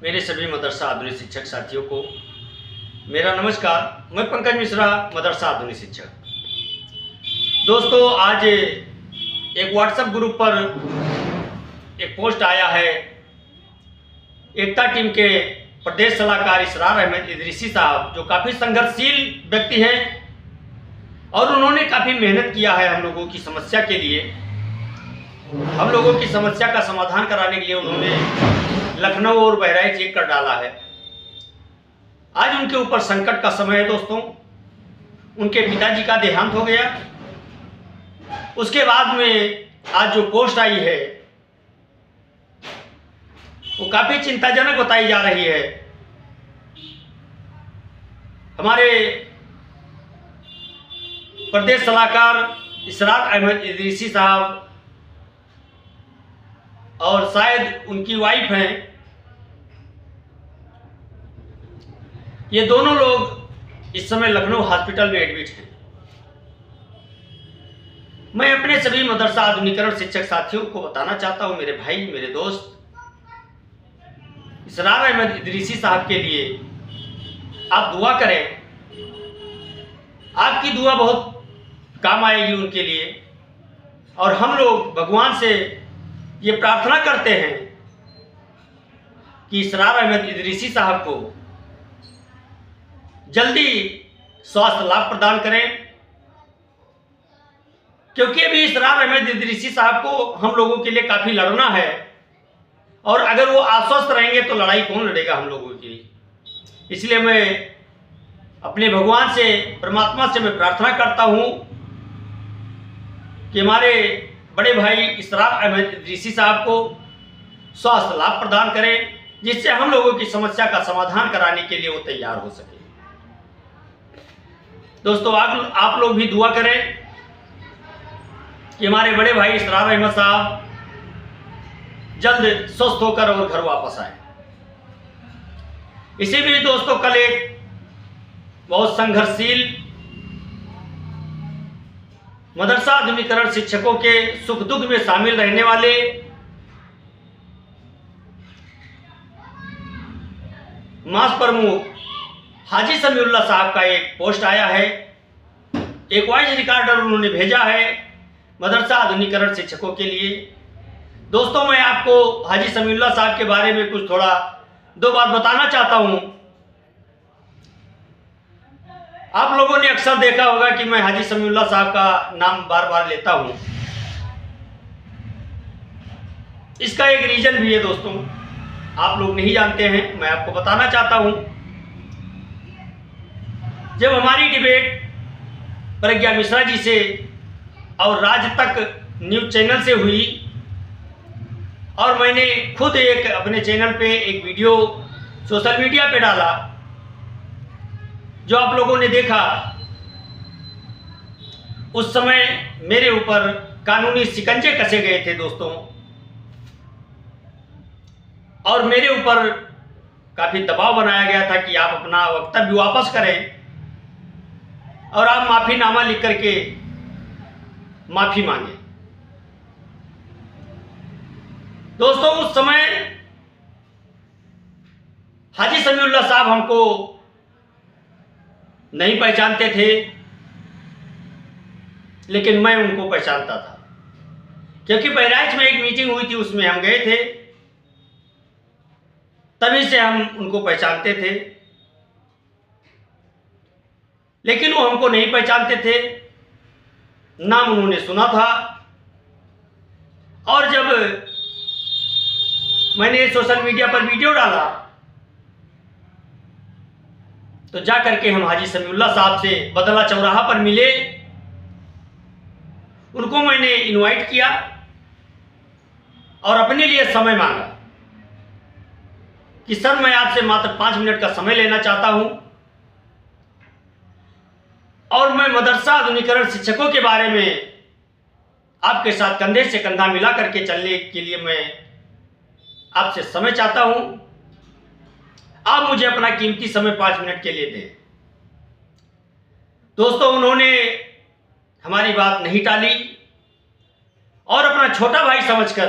मेरे सभी मदरसा आधुनिक शिक्षक साथियों को मेरा नमस्कार। मैं पंकज मिश्रा, मदरसा आधुनिक शिक्षक। दोस्तों, आज एक व्हाट्सएप ग्रुप पर एक पोस्ट आया है। एकता टीम के प्रदेश सलाहकार इसरार अहमद इदरीसी साहब, जो काफ़ी संघर्षशील व्यक्ति हैं और उन्होंने काफ़ी मेहनत किया है हम लोगों की समस्या के लिए। हम लोगों की समस्या का समाधान कराने के लिए उन्होंने लखनऊ और बहराइच एक कर डाला है। आज उनके ऊपर संकट का समय है दोस्तों। उनके पिताजी का देहांत हो गया। उसके बाद में आज जो पोस्ट आई है वो काफ़ी चिंताजनक बताई जा रही है। हमारे प्रदेश सलाहकार इसरार अहमद इदरीसी साहब और शायद उनकी वाइफ हैं, ये दोनों लोग इस समय लखनऊ हॉस्पिटल में एडमिट हैं। मैं अपने सभी मदरसा आधुनिकीकरण शिक्षक साथियों को बताना चाहता हूं, मेरे भाई, मेरे दोस्त, इसरार अहमद इदरीसी साहब के लिए आप दुआ करें। आपकी दुआ बहुत काम आएगी उनके लिए। और हम लोग भगवान से ये प्रार्थना करते हैं कि इसरार अहमद इदरीसी साहब को जल्दी स्वास्थ्य लाभ प्रदान करें, क्योंकि अभी इसरार अहमद इदरीसी साहब को हम लोगों के लिए काफ़ी लड़ना है। और अगर वो आश्वस्त रहेंगे तो लड़ाई कौन लड़ेगा हम लोगों की। इसलिए मैं अपने भगवान से, परमात्मा से मैं प्रार्थना करता हूँ कि हमारे बड़े भाई इसरार अहमद इदरीसी साहब को स्वास्थ्य लाभ प्रदान करें, जिससे हम लोगों की समस्या का समाधान कराने के लिए वो तैयार हो सके। दोस्तों, आप लोग भी दुआ करें कि हमारे बड़े भाई इसरार अहमद साहब जल्द स्वस्थ होकर और घर वापस आए। इसी बीच दोस्तों, कल एक बहुत संघर्षशील मदरसा आधुनिकीकरण शिक्षकों के सुख दुख में शामिल रहने वाले मास प्रमुख हाजी समीउल्लाह साहब का एक पोस्ट आया है। एक वॉइस रिकॉर्डर उन्होंने भेजा है मदरसा आधुनिकीकरण शिक्षकों के लिए। दोस्तों, मैं आपको हाजी समीउल्लाह साहब के बारे में कुछ थोड़ा दो बात बताना चाहता हूं। आप लोगों ने अक्सर देखा होगा कि मैं हाजी समीउल्लाह साहब का नाम बार बार लेता हूं। इसका एक रीजन भी है दोस्तों, आप लोग नहीं जानते हैं, मैं आपको बताना चाहता हूं। जब हमारी डिबेट प्रज्ञा मिश्रा जी से और राज तक न्यूज चैनल से हुई और मैंने खुद एक अपने चैनल पे एक वीडियो सोशल मीडिया पे डाला, जो आप लोगों ने देखा, उस समय मेरे ऊपर कानूनी शिकंजे कसे गए थे दोस्तों। और मेरे ऊपर काफ़ी दबाव बनाया गया था कि आप अपना वक्तव्य वापस करें और आप माफ़ीनामा लिख करके माफ़ी मांगे। दोस्तों, उस समय हाजी समीउल्लाह साहब हमको नहीं पहचानते थे, लेकिन मैं उनको पहचानता था, क्योंकि बहराइच में एक मीटिंग हुई थी, उसमें हम गए थे, तभी से हम उनको पहचानते थे। लेकिन वो हमको नहीं पहचानते थे, नाम उन्होंने सुना था। और जब मैंने सोशल मीडिया पर वीडियो डाला तो जा करके हम हाजी समीउल्लाह साहब से बदला चौराहा पर मिले। उनको मैंने इनवाइट किया और अपने लिए समय मांगा कि सर, मैं आपसे मात्र 5 मिनट का समय लेना चाहता हूं और मैं मदरसा आधुनिकीकरण शिक्षकों के बारे में आपके साथ कंधे से कंधा मिला करके चलने के लिए मैं आपसे समय चाहता हूं। आप मुझे अपना कीमती समय 5 मिनट के लिए दें। दोस्तों, उन्होंने हमारी बात नहीं टाली और अपना छोटा भाई समझकर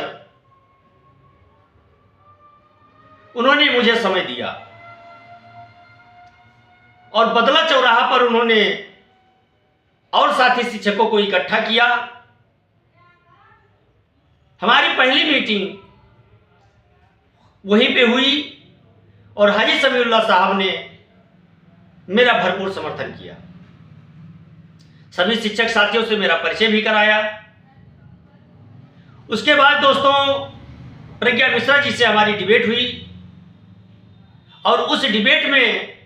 उन्होंने मुझे समय दिया और बदला चौराहा पर उन्होंने और साथी शिक्षकों को इकट्ठा किया। हमारी पहली मीटिंग वहीं पे हुई और हाजी समीउल्लाह साहब ने मेरा भरपूर समर्थन किया। सभी शिक्षक साथियों से मेरा परिचय भी कराया। उसके बाद दोस्तों प्रज्ञा मिश्रा जी से हमारी डिबेट हुई और उस डिबेट में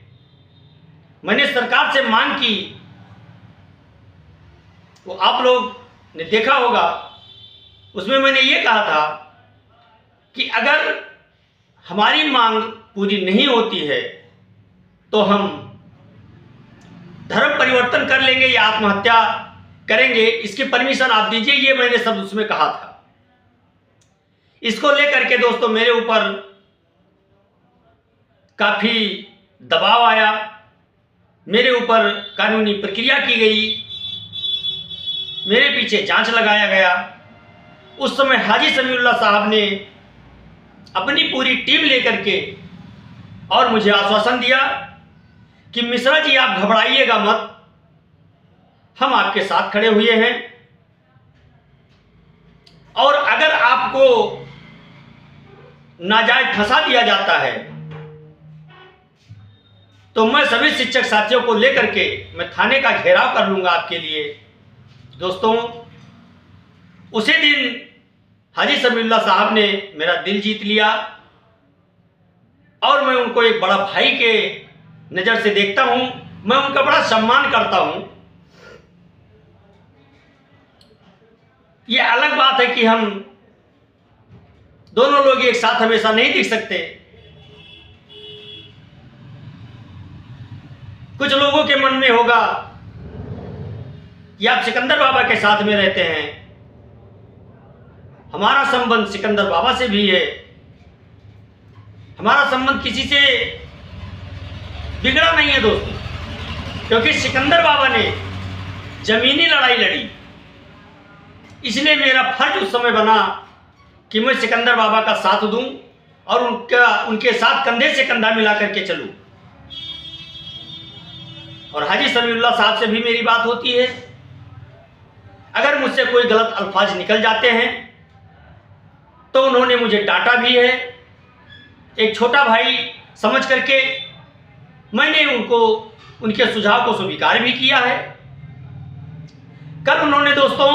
मैंने सरकार से मांग की, वो आप लोग ने देखा होगा, उसमें मैंने ये कहा था कि अगर हमारी मांग पूरी नहीं होती है तो हम धर्म परिवर्तन कर लेंगे या आत्महत्या करेंगे, इसकी परमिशन आप दीजिए, ये मैंने सब उसमें कहा था। इसको लेकर के दोस्तों मेरे ऊपर काफी दबाव आया, मेरे ऊपर कानूनी प्रक्रिया की गई, मेरे पीछे जांच लगाया गया। उस समय हाजी समीउल्लाह साहब ने अपनी पूरी टीम लेकर के और मुझे आश्वासन दिया कि मिश्रा जी आप घबराइएगा मत, हम आपके साथ खड़े हुए हैं और अगर आपको नाजायज फंसा दिया जाता है तो मैं सभी शिक्षक साथियों को लेकर के मैं थाने का घेराव कर लूंगा आपके लिए। दोस्तों उसी दिन हाजी समीउल्लाह साहब ने मेरा दिल जीत लिया और मैं उनको एक बड़ा भाई के नज़र से देखता हूं, मैं उनका बड़ा सम्मान करता हूं। यह अलग बात है कि हम दोनों लोग एक साथ हमेशा नहीं दिख सकते। कुछ लोगों के मन में होगा कि आप सिकंदर बाबा के साथ में रहते हैं, हमारा संबंध सिकंदर बाबा से भी है, हमारा संबंध किसी से बिगड़ा नहीं है दोस्तों, क्योंकि सिकंदर बाबा ने जमीनी लड़ाई लड़ी, इसलिए मेरा फर्ज उस समय बना कि मैं सिकंदर बाबा का साथ दूं और उनके साथ कंधे से कंधा मिला करके चलूं। और हाजी समीउल्लाह साहब से भी मेरी बात होती है, अगर मुझसे कोई गलत अल्फाज निकल जाते हैं तो उन्होंने मुझे डांटा भी है। एक छोटा भाई समझ करके मैंने उनके सुझाव को स्वीकार भी किया है। कल उन्होंने दोस्तों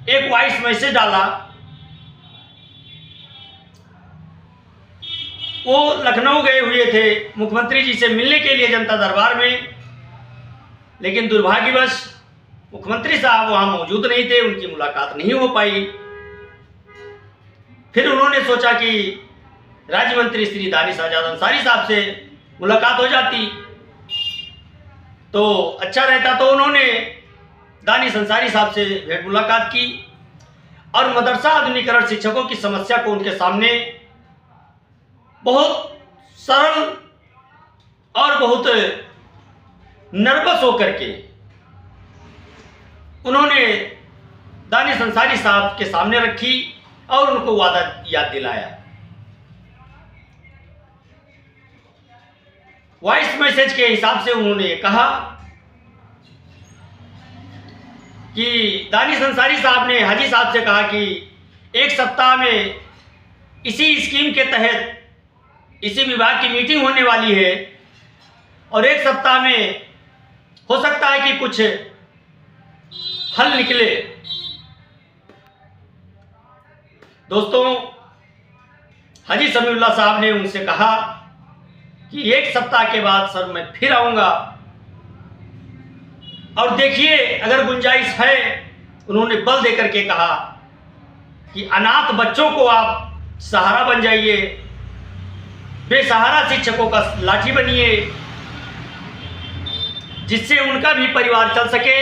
एक वॉइस मैसेज डाला, वो लखनऊ गए हुए थे मुख्यमंत्री जी से मिलने के लिए जनता दरबार में, लेकिन दुर्भाग्यवश मुख्यमंत्री साहब वहां मौजूद नहीं थे, उनकी मुलाकात नहीं हो पाई। फिर उन्होंने सोचा कि राज्य मंत्री श्री दानिश आजाद अंसारी साहब से मुलाकात हो जाती तो अच्छा रहता, तो उन्होंने दानिश अंसारी साहब से भेंट मुलाकात की और मदरसा आधुनिकीकरण शिक्षकों की समस्या को उनके सामने बहुत सरल और बहुत नर्वस होकर के उन्होंने दानिश अंसारी साहब के सामने रखी और उनको वादा याद दिलाया। वॉइस मैसेज के हिसाब से उन्होंने कहा कि दानिश अंसारी साहब ने हाजी साहब से कहा कि एक सप्ताह में इसी स्कीम के तहत इसी विभाग की मीटिंग होने वाली है और एक सप्ताह में हो सकता है कि कुछ हल निकले। दोस्तों हाजी समीउल्लाह साहब ने उनसे कहा कि एक सप्ताह के बाद सर मैं फिर आऊंगा और देखिए अगर गुंजाइश है, उन्होंने बल देकर के कहा कि अनाथ बच्चों को आप सहारा बन जाइए, बेसहारा शिक्षकों का लाठी बनिए, जिससे उनका भी परिवार चल सके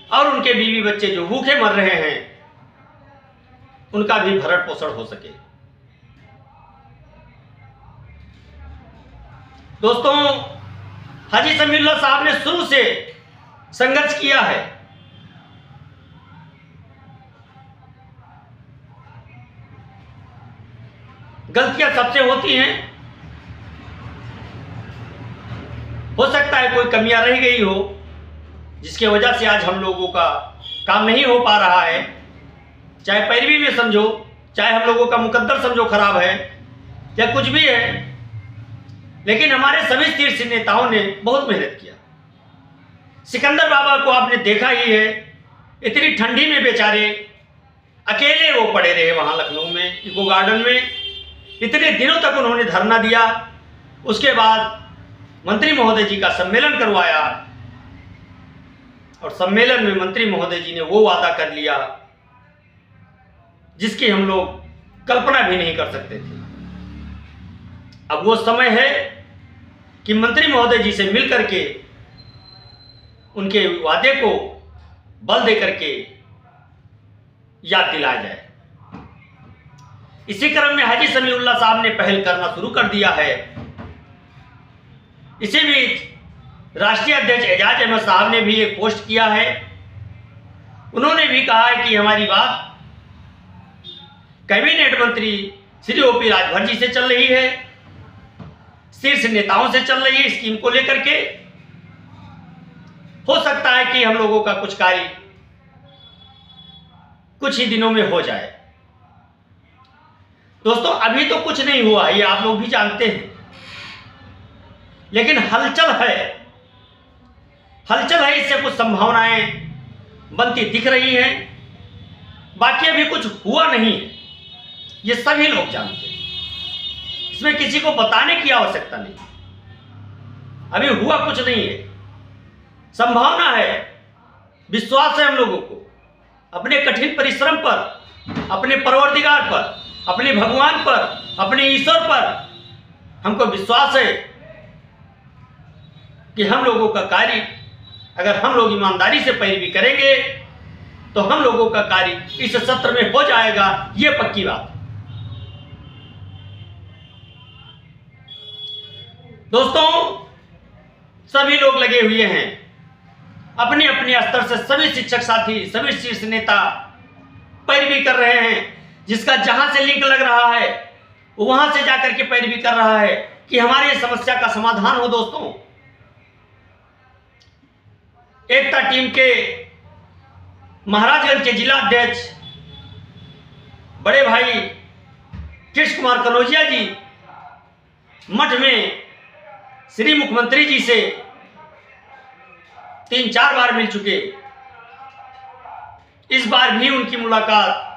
और उनके बीवी बच्चे जो भूखे मर रहे हैं उनका भी भरण पोषण हो सके। दोस्तों हाजी समीउल्लाह साहब ने शुरू से संघर्ष किया है। गलतियां सबसे होती हैं, हो सकता है कोई कमियां रह गई हो जिसकी वजह से आज हम लोगों का काम नहीं हो पा रहा है, चाहे पैरवी में समझो, चाहे हम लोगों का मुकद्दर समझो खराब है या कुछ भी है, लेकिन हमारे सभी शीर्ष नेताओं ने बहुत मेहनत किया। सिकंदर बाबा को आपने देखा ही है, इतनी ठंडी में बेचारे अकेले वो पड़े रहे वहां लखनऊ में इको गार्डन में, इतने दिनों तक उन्होंने धरना दिया। उसके बाद मंत्री महोदय जी का सम्मेलन करवाया और सम्मेलन में मंत्री महोदय जी ने वो वादा कर लिया जिसकी हम लोग कल्पना भी नहीं कर सकते थे। अब वो समय है कि मंत्री महोदय जी से मिलकर के उनके वादे को बल दे करके याद दिलाया जाए। इसी क्रम में हाजी समीउल्लाह साहब ने पहल करना शुरू कर दिया है। इसी बीच राष्ट्रीय अध्यक्ष एजाज अहमद साहब ने भी एक पोस्ट किया है। उन्होंने भी कहा है कि हमारी बात कैबिनेट मंत्री श्री ओपी राजभर जी से चल रही है, शीर्ष नेताओं से चल रही है स्कीम को लेकर के। हो सकता है कि हम लोगों का कुछ कार्य कुछ ही दिनों में हो जाए। दोस्तों अभी तो कुछ नहीं हुआ, ये आप लोग भी जानते हैं, लेकिन हलचल है, हलचल है, इससे कुछ संभावनाएं बनती दिख रही हैं। बाकी अभी कुछ हुआ नहीं है, ये सभी लोग जानते हैं, इसमें किसी को बताने की आवश्यकता नहीं। अभी हुआ कुछ नहीं है, संभावना है, विश्वास है हम लोगों को अपने कठिन परिश्रम पर, अपने परवरदिगार पर, अपने भगवान पर, अपने ईश्वर पर हमको विश्वास है कि हम लोगों का कार्य अगर हम लोग ईमानदारी से पैरवी करेंगे तो हम लोगों का कार्य इस सत्र में हो जाएगा, ये पक्की बात है। दोस्तों सभी लोग लगे हुए हैं अपने अपने स्तर से, सभी शिक्षक साथी, सभी शीर्ष नेता पैरवी कर रहे हैं। जिसका जहां से लिंक लग रहा है वहां से जाकर के पैरवी कर रहा है कि हमारे समस्या का समाधान हो। दोस्तों एकता टीम के महाराजगंज के जिला अध्यक्ष बड़े भाई कृष्ण कुमार कनौजिया जी मठ में श्री मुख्यमंत्री जी से 3-4 बार मिल चुके। इस बार भी उनकी मुलाकात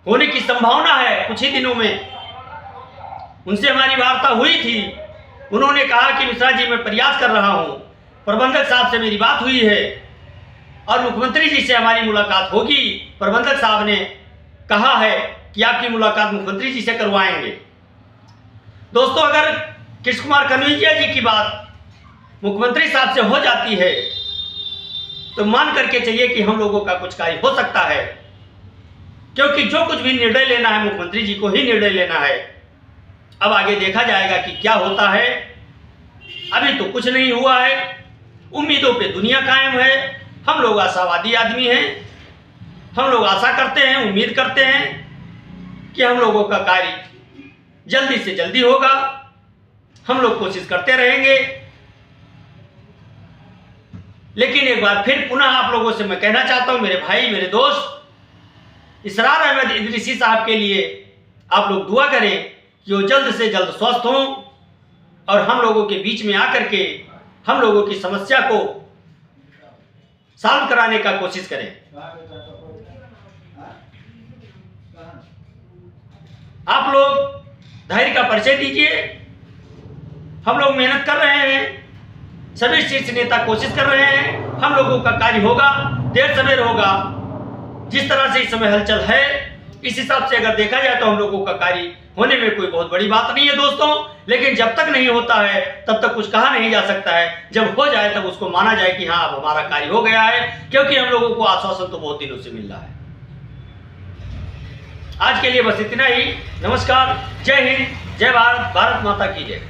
होने की संभावना है कुछ ही दिनों में। उनसे हमारी वार्ता हुई थी, उन्होंने कहा कि मिश्रा जी मैं प्रयास कर रहा हूं, प्रबंधक साहब से मेरी बात हुई है और मुख्यमंत्री जी से हमारी मुलाकात होगी। प्रबंधक साहब ने कहा है कि आपकी मुलाकात मुख्यमंत्री जी से करवाएंगे। दोस्तों अगर कृष्ण कुमार कनौजिया जी की बात मुख्यमंत्री साहब से हो जाती है तो मान करके चाहिए कि हम लोगों का कुछ कार्य हो सकता है, क्योंकि जो कुछ भी निर्णय लेना है मुख्यमंत्री जी को ही निर्णय लेना है। अब आगे देखा जाएगा कि क्या होता है, अभी तो कुछ नहीं हुआ है। उम्मीदों पे दुनिया कायम है, हम लोग आशावादी आदमी हैं, हम लोग आशा करते हैं, उम्मीद करते हैं कि हम लोगों का कार्य जल्दी से जल्दी होगा। हम लोग कोशिश करते रहेंगे। लेकिन एक बार फिर पुनः आप लोगों से मैं कहना चाहता हूं, मेरे भाई, मेरे दोस्त, इसरार अहमद इदरीसी साहब के लिए आप लोग दुआ करें कि वो जल्द से जल्द स्वस्थ हों और हम लोगों के बीच में आकर के हम लोगों की समस्या को सॉल्व कराने का कोशिश करें। आप लोग धैर्य का परिचय दीजिए। हम लोग मेहनत कर रहे हैं, सभी शीर्ष नेता कोशिश कर रहे हैं, हम लोगों का कार्य होगा, देर सवेर होगा। जिस तरह से इस समय हलचल है इस हिसाब से अगर देखा जाए तो हम लोगों का कार्य होने में कोई बहुत बड़ी बात नहीं है दोस्तों। लेकिन जब तक नहीं होता है तब तक कुछ कहा नहीं जा सकता है। जब हो जाए तब उसको माना जाए कि हाँ अब हमारा कार्य हो गया है, क्योंकि हम लोगों को आश्वासन तो बहुत दिनों से मिल रहा है। आज के लिए बस इतना ही। नमस्कार, जय हिंद, जय भारत, भारत माता की जय।